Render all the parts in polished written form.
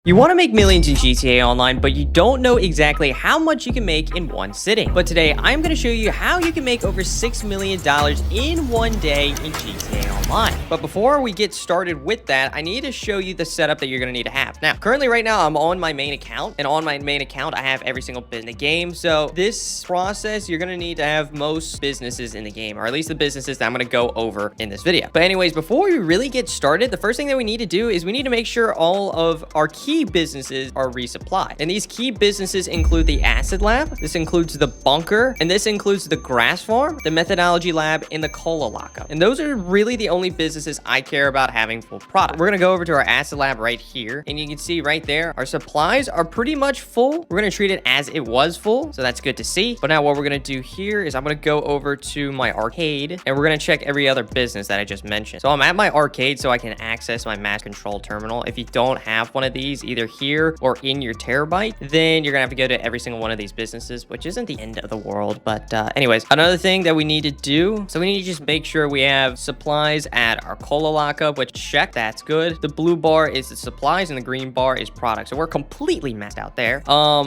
You want to make millions in GTA Online, but you don't know exactly how much you can make in one sitting. But today, I'm going to show you how you can make over $6 million in one day in GTA Online. But before we get started with that, I need to show you the setup that you're going to need to have. Now, currently right now, I'm on my main account, and on my main account, I have every single business in the game. So this process, you're going to need to have most businesses in the game, or at least the businesses that I'm going to go over in this video. But anyways, before we really get started, the first thing that we need to do is we need to make sure all of our key businesses are resupplied. And these key businesses include the acid lab, this includes the bunker, and this includes the grass farm, the methodology lab, and the cola lockup. And those are really the only businesses I care about having full product. We're gonna go over to our acid lab right here, and you can see right there, our supplies are pretty much full. We're gonna treat it as it was full, so that's good to see. But now what we're gonna do here is I'm gonna go over to my arcade, and we're gonna check every other business that I just mentioned. So I'm at my arcade so I can access my mass control terminal. If you don't have one of these, either here or in your terabyte, then you're gonna have to go to every single one of these businesses, which isn't the end of the world. But anyways, another thing that we need to do, so we need to just make sure we have supplies at our cola lockup, which check, that's good. The blue bar is the supplies and the green bar is product. So we're completely maxed out there.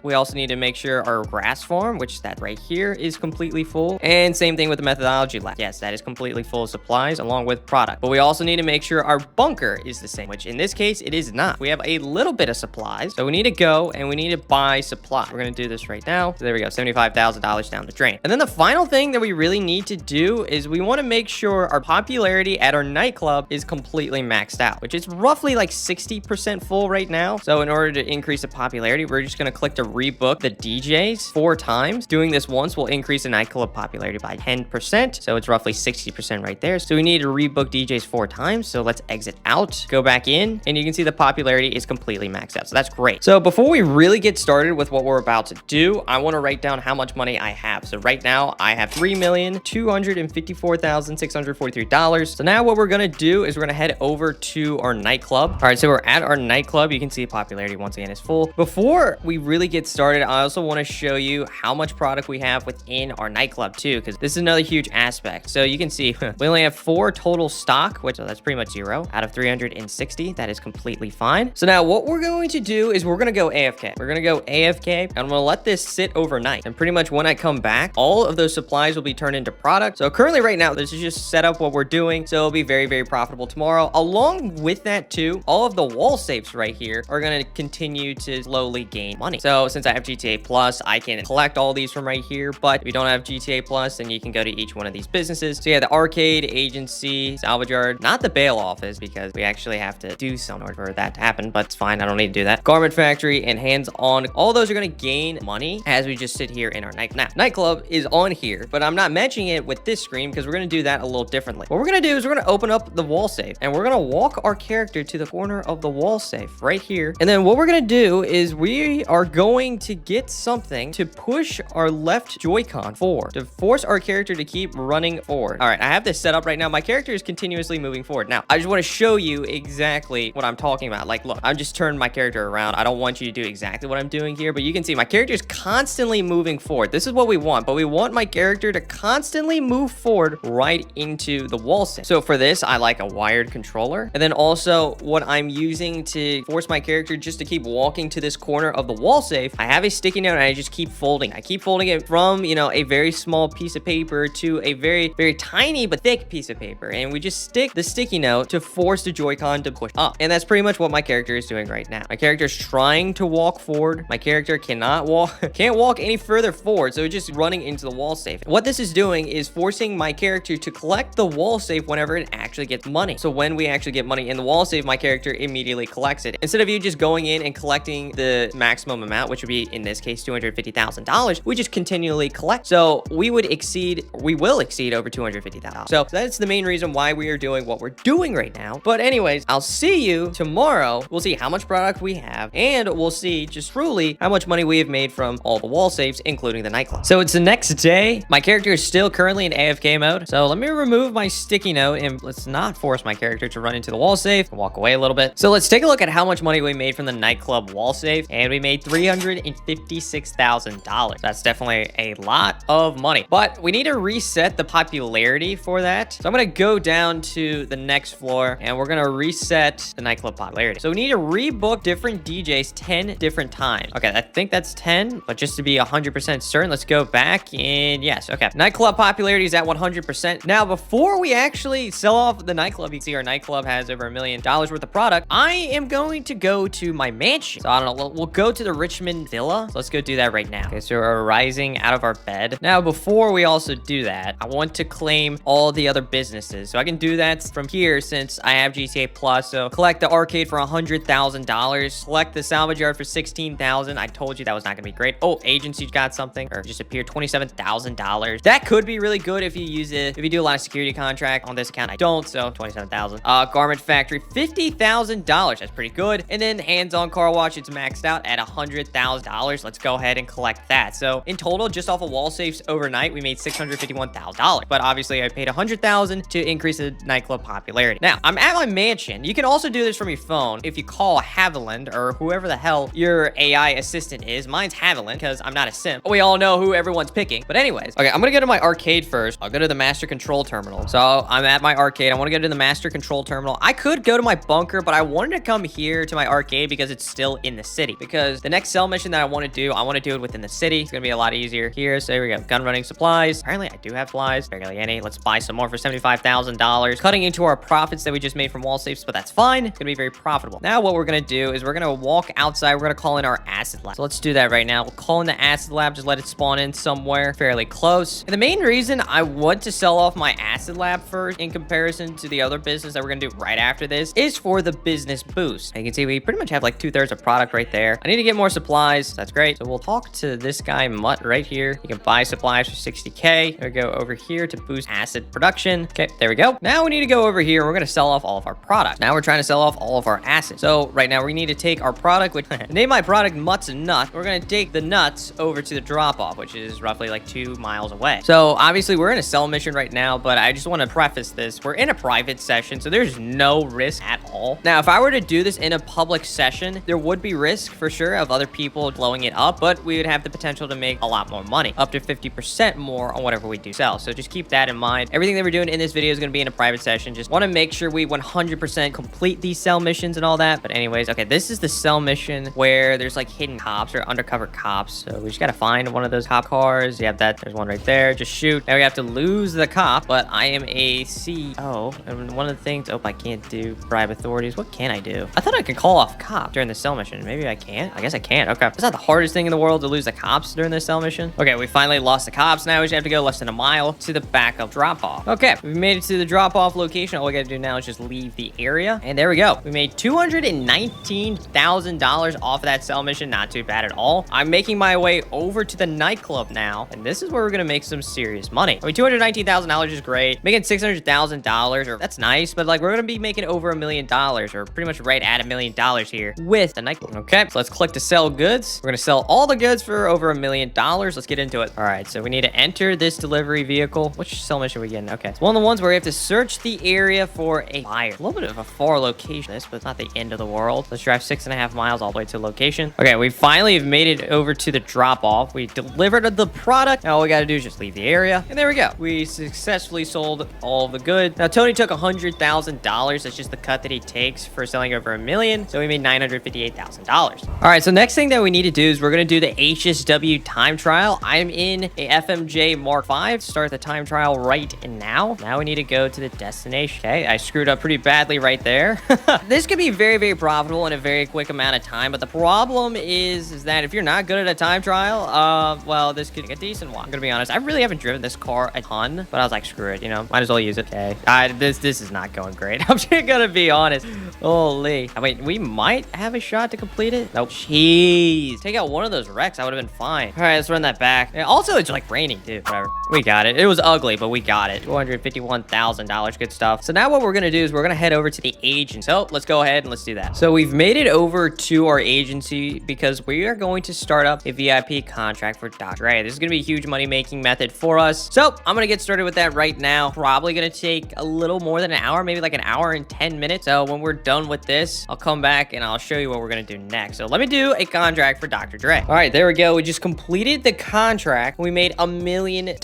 We also need to make sure our grass farm, which that right here, is completely full. And same thing with the methodology lab. Yes, that is completely full of supplies along with product. But we also need to make sure our bunker is the same, which in this case, it is not. We have a little bit of supplies. So we need to go and we need to buy supplies. We're going to do this right now. So there we go. $75,000 down the drain. And then the final thing that we really need to do is we want to make sure our popularity at our nightclub is completely maxed out, which is roughly like 60% full right now. So in order to increase the popularity, we're just going to click to rebook the DJs 4 times. Doing this once will increase the nightclub popularity by 10%. So it's roughly 60% right there. So we need to rebook DJs 4 times. So let's exit out, go back in, and you can see the popularity is completely maxed out. So that's great. So before we really get started with what we're about to do, I want to write down how much money I have. So right now I have $3,254,643. So now what we're going to do is we're going to head over to our nightclub. All right, so we're at our nightclub. You can see popularity once again is full. Before we really get started, I also want to show you how much product we have within our nightclub too, because this is another huge aspect. So you can see we only have 4 total stock, which that's pretty much 0 out of 360. That is completely fine. So now what we're going to do is we're going to go AFK. We're going to go AFK and I'm going to let this sit overnight. And pretty much when I come back, all of those supplies will be turned into product. So currently right now, this is just set up what we're doing. So it'll be very, very profitable tomorrow. Along with that too, all of the wall safes right here are going to continue to slowly gain money. So since I have GTA Plus, I can collect all these from right here. But if you don't have GTA Plus, then you can go to each one of these businesses. So yeah, the arcade, agency, salvage yard, not the bail office, because we actually have to do something in order for that to happen, but it's fine. I don't need to do that. Garment factory and hands-on, all those are going to gain money as we just sit here in our nightclub is on here, but I'm not mentioning it with this screen because we're going to do that a little differently. What we're going to do is we're going to open up the wall safe and we're going to walk our character to the corner of the wall safe right here. And then what we're going to do is we are going to get something to push our left Joy-Con forward to force our character to keep running forward. All right, I have this set up right now. My character is continuously moving forward. Now, I just want to show you exactly what I'm talking about. Like, look, I'm just turning my character around. I don't want you to do exactly what I'm doing here, but you can see my character is constantly moving forward. This is what we want, but we want my character to constantly move forward right into the wall safe. So for this, I like a wired controller. And then also what I'm using to force my character just to keep walking to this corner of the wall safe, I have a sticky note and I just keep folding. I keep folding it from, you know, a very small piece of paper to a very, very tiny but thick piece of paper. And we just stick the sticky note to force the Joy-Con to push up. And that's pretty much what my character is doing right now. My character is trying to walk forward. My character can't walk any further forward. So it's just running into the wall safe. What this is doing is forcing my character to collect the wall safe whenever it actually gets money. So when we actually get money in the wall safe, my character immediately collects it. Instead of you just going in and collecting the maximum amount, which would be in this case, $250,000, we just continually collect. So we will exceed over $250,000. So that's the main reason why we are doing what we're doing right now. But anyways, I'll see you tomorrow. We'll see how much product we have and we'll see just truly how much money we have made from all the wall safes, including the nightclub. So it's the next day. My character is still currently in AFK mode. So let me remove my sticky note and let's not force my character to run into the wall safe and walk away a little bit. So let's take a look at how much money we made from the nightclub wall safe. And we made $356,000. That's definitely a lot of money, but we need to reset the popularity for that. So I'm going to go down to the next floor and we're going to reset the nightclub popularity. So we need to rebook book different DJs 10 different times. Okay, I think that's 10, but just to be 100% certain, let's go back and yes, okay. Nightclub popularity is at 100%. Now, before we actually sell off the nightclub, you can see our nightclub has over $1 million worth of product. I am going to go to my mansion. So I don't know, we'll go to the Richmond Villa. So let's go do that right now. Okay, so we're rising out of our bed. Now, before we also do that, I want to claim all the other businesses. So I can do that from here since I have GTA Plus. So collect the arcade for $100,000. Collect the salvage yard for $16,000. I told you that was not gonna be great. Oh, agency got something or just appeared, $27,000. That could be really good if you use it. If you do a lot of security contract on this account, I don't. So 27,000. Garment factory, $50,000. That's pretty good. And then hands-on car wash, it's maxed out at $100,000. Let's go ahead and collect that. So in total, just off of wall safes overnight, we made $651,000. But obviously, I paid $100,000 to increase the nightclub popularity. Now, I'm at my mansion. You can also do this from your phone if you call Haviland or whoever the hell your AI assistant is. Mine's Haviland because I'm not a simp. We all know who everyone's picking. But anyways, okay, I'm gonna go to my arcade first. I'll go to the master control terminal. So I'm at my arcade. I want to go to the master control terminal. I could go to my bunker, but I wanted to come here to my arcade because it's still in the city. Because the next cell mission that I want to do it within the city. It's gonna be a lot easier here. So here we go. Gun running supplies. Apparently, I do have supplies. Barely any. Let's buy some more for $75,000. Cutting into our profits that we just made from wall safes, but that's fine. It's gonna be very profitable. Now, what we're gonna do is we're gonna walk outside. We're gonna call in our acid lab. So let's do that right now. We'll call in the acid lab. Just let it spawn in somewhere fairly close. And the main reason I want to sell off my acid lab first in comparison to the other business that we're gonna do right after this is for the business boost. You can see we pretty much have like 2/3 of product right there. I need to get more supplies. That's great. So we'll talk to this guy Mutt right here. You can buy supplies for 60K. There we go over here to boost acid production. Okay, there we go. Now we need to go over here. We're gonna sell off all of our product. Now we're trying to sell off all of our acid. So right now we need to take our product, which name my product Mutt's and Nut. We're gonna take the nuts over to the drop off, which is roughly like 2 miles away. So obviously we're in a sell mission right now, but I just want to preface this. We're in a private session, so there's no risk at all. Now, if I were to do this in a public session, there would be risk for sure of other people blowing it up, but we would have the potential to make a lot more money, up to 50% more on whatever we do sell. So just keep that in mind. Everything that we're doing in this video is going to be in a private session. Just want to make sure we 100% complete these sell missions and all that. But anyways, okay, this is the sell mission where there's like hidden cops or undercover cops. So we just got to find one of those cop cars. You have that. There's one right there. Just shoot. Now we have to lose the cop, but I am a CEO. And one of the things, oh, I can't do bribe authorities. What can I do? I thought I could call off cop during the cell mission. Maybe I can't. I guess I can't. Okay. It's not the hardest thing in the world to lose the cops during this cell mission. Okay, we finally lost the cops. Now we just have to go less than a mile to the backup drop off. Okay, we made it to the drop off location. All we got to do now is just leave the area. And there we go. We made $219,000 off of that sell mission. Not too bad at all. I'm making my way over to the nightclub now. And this is where we're going to make some serious money. I mean, $219,000 is great. Making $600,000, or that's nice, but like we're going to be making over $1 million, or pretty much right at $1 million here with the nightclub. Okay, so let's click to sell goods. We're going to sell all the goods for over $1 million. Let's get into it. All right, so we need to enter this delivery vehicle. Which cell mission are we getting? Okay, it's one of the ones where we have to search the area for a buyer. A little bit of a far location, but it's not the end of the world. Let's drive 6.5 miles all the way to the location. Okay, we finally have made it over to the drop off. We delivered the product. Now all we got to do is just leave the area. And there we go. We successfully sold all the goods. Now Tony took $100,000. That's just the cut that he takes for selling over $1 million. So we made $958,000. All right, so next thing that we need to do is we're going to do the HSW time trial. I'm in a FMJ Mark V. Start the time trial right now. Now we need to go to the destination. Okay, I screwed up pretty badly right there. This could be very, very profitable in a very quick amount of time, but the problem is that if you're not good at a time trial, well, this could be a decent one. I'm gonna be honest, I really haven't driven this car a ton, but I was like, screw it, you know, might as well use it. Okay, this is not going great. I'm just gonna be honest. Holy, I mean, we might have a shot to complete it. Nope. Jeez, take out one of those wrecks, I would have been fine. All right, let's run that back. And also, it's like raining too. Whatever, we got it. It was ugly, but we got it. $251,000, good stuff. So now what we're gonna do is we're gonna head over to the agent. So let's go ahead and let's do that. So we've made it over to our agency because we are going to start up a VIP contract for Dr. Dre. This is gonna be a huge money-making method for us. So I'm gonna get started with that right now. Probably gonna take a little more than an hour, maybe like an hour and 10 minutes. So when we're done with this, I'll come back and I'll show you what we're gonna do next. So let me do a contract for Dr. Dre. All right, there we go. We just completed the contract. We made $1 million.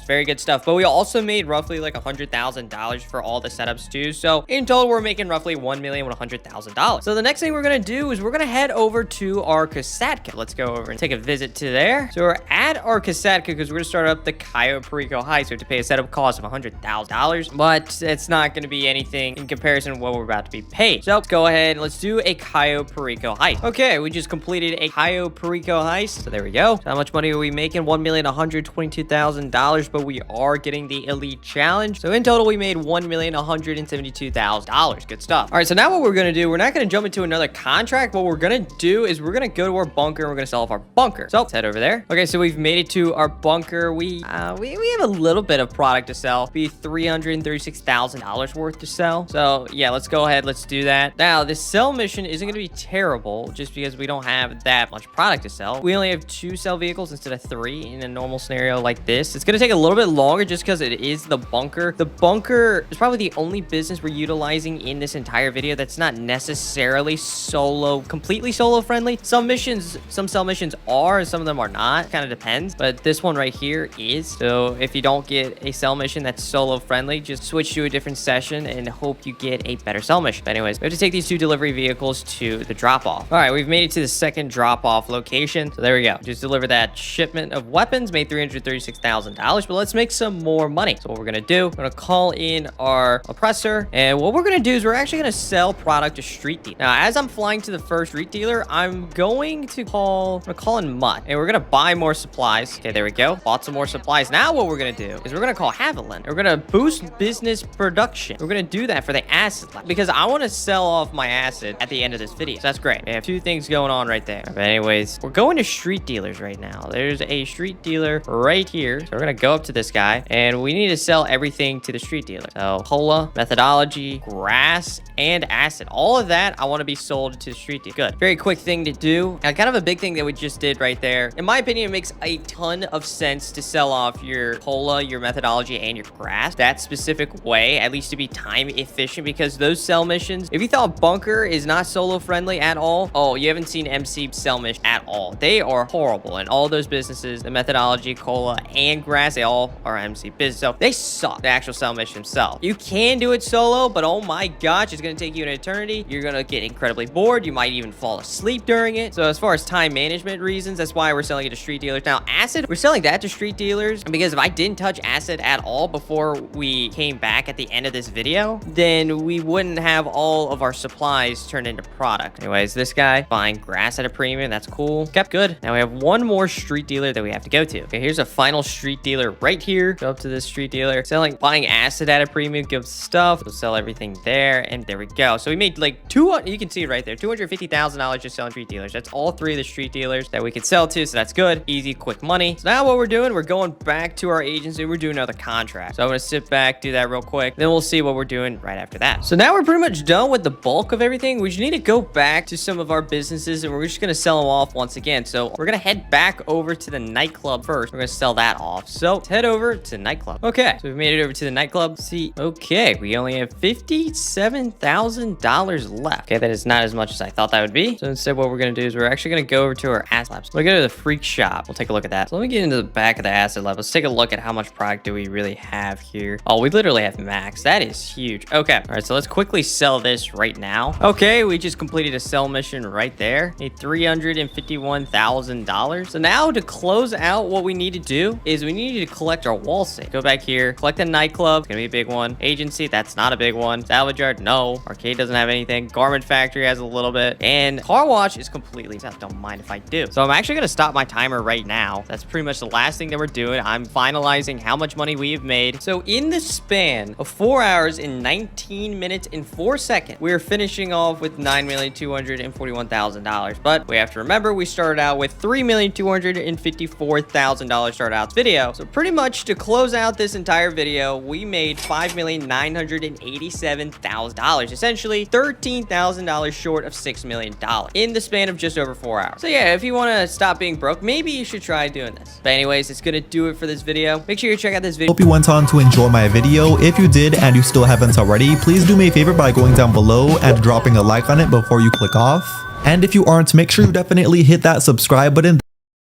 Very good stuff. But we also made roughly like $100,000 for all the setups too. So in total, we're making roughly $1,100,000. So the next thing we're gonna do is we're gonna head over to our Kasatka. Let's go over and take a visit to there. So we're at our Kasatka because we're gonna start up the Cayo Perico heist. So we have to pay a setup cost of $100,000, but it's not gonna be anything in comparison to what we're about to be paid. So let's go ahead and let's do a Cayo Perico heist. Okay, we just completed a Cayo Perico heist. So there we go. So how much money are we making? $1,122,000, but we are getting the elite challenge. So in total, we made $1,172,000. Good stuff. All right, so now what we're gonna do, we're not gonna jump into another contract. What we're gonna do is we're gonna go to our bunker and we're gonna sell off our bunker. So let's head over there. Okay, so we've made it to our bunker. We have a little bit of product to sell. Be $336,000 worth to sell. So yeah, let's go ahead. Let's do that. Now, this sell mission isn't gonna be terrible just because we don't have that much product to sell. We only have 2 sell vehicles instead of 3 in a normal scenario like this. It's gonna take a little bit longer just because it is the bunker. The bunker is probably the only business we're utilizing in this entire video that's not necessarily completely solo friendly. Some sell missions are, and some of them are not. Kind of depends. But this one right here is. So if you don't get a sell mission that's solo friendly, just switch to a different session and hope you get a better sell mission. But anyways, we have to take these 2 delivery vehicles to the drop off. All right, we've made it to the second drop off location. So there we go. Just deliver that shipment of weapons, made $336,000. But let's make some more money. So what we're gonna do, we're gonna call in our oppressor, and what we're gonna do is we're actually gonna sell product to street dealer. Now, as I'm flying to the first street dealer, I'm going to call in Mutt, and we're gonna buy more supplies. Okay, there we go. Bought some more supplies. Now what we're gonna do is we're gonna call Haviland. We're gonna boost business production. We're gonna do that for the acid lab because I want to sell off my acid at the end of this video. So that's great. We have 2 things going on right there. But anyways, we're going to street dealers right now. There's a street dealer right here. So we're gonna go up to this guy, and we need to sell everything to the street dealer. So cola, methodology, grass, and acid. All of that I want to be sold to the street dealer. Good. Very quick thing to do. And kind of a big thing that we just did right there. In my opinion, it makes a ton of sense to sell off your cola, your methodology, and your grass that specific way, at least to be time efficient, because those sell missions, if you thought bunker is not solo friendly at all, oh, you haven't seen MC sell mission at all. They are horrible. And all those businesses, the methodology, cola, and grass, they all are MC business. So they suck, the actual sell mission themselves. You can do it solo, but oh my gosh, it's going to take you an eternity. You're going to get incredibly bored. You might even fall asleep during it. So as far as time management reasons, that's why we're selling it to street dealers. Now, acid, we're selling that to street dealers because if I didn't touch acid at all before we came back at the end of this video, then we wouldn't have all of our supplies turned into product. Anyways, this guy buying grass at a premium. That's cool. Kept good. Now we have one more street dealer that we have to go to. Okay, here's a final street dealer right here. Go up to this street dealer. Buying acid at a premium, good stuff. We'll sell everything there, and there we go. So we made like you can see it right there, $250,000 just selling street dealers. That's all 3 of the street dealers that we could sell to, so that's good. Easy, quick money. So now what we're doing, we're going back to our agency. We're doing another contract. So I'm gonna sit back, do that real quick. Then we'll see what we're doing right after that. So now we're pretty much done with the bulk of everything. We just need to go back to some of our businesses, and we're just gonna sell them off once again. So we're gonna head back over to the nightclub first. We're gonna sell that off. So let's head over to the nightclub. Okay, so we've made it over to the nightclub. See, okay, we only have $57,000 left. Okay, that is not as much as I thought that would be. So instead, what we're gonna do is we're actually gonna go over to our acid labs. We're gonna go to the freak shop. We'll take a look at that. So let me get into the back of the acid lab. Let's take a look at how much product do we really have here. Oh, we literally have max. That is huge. Okay, all right, so let's quickly sell this right now. Okay, we just completed a sell mission right there. Need $351,000. So now to close out, what we need to do is we need to collect our wall safe. Go back here, collect a nightclub. It's gonna be a big one. Agency, that's not a big one. Salvage yard, no. Arcade doesn't have anything. Garment factory has a little bit. And car wash is completely, don't mind if I do. So I'm actually gonna stop my timer right now. That's pretty much the last thing that we're doing. I'm finalizing how much money we have made. So in the span of 4 hours and 19 minutes and 4 seconds, we're finishing off with $9,241,000. But we have to remember, we started out with $3,254,000 start out video. So pretty much to close out this entire video, we made $5,987,000. Essentially $13,000 short of $6 million in the span of just over 4 hours. So yeah, if you want to stop being broke, maybe you should try doing this. But anyways, it's gonna do it for this video. Make sure you check out this video. Hope you went on to enjoy my video. If you did and you still haven't already, please do me a favor by going down below and dropping a like on it before you click off. And if you aren't, make sure you definitely hit that subscribe button.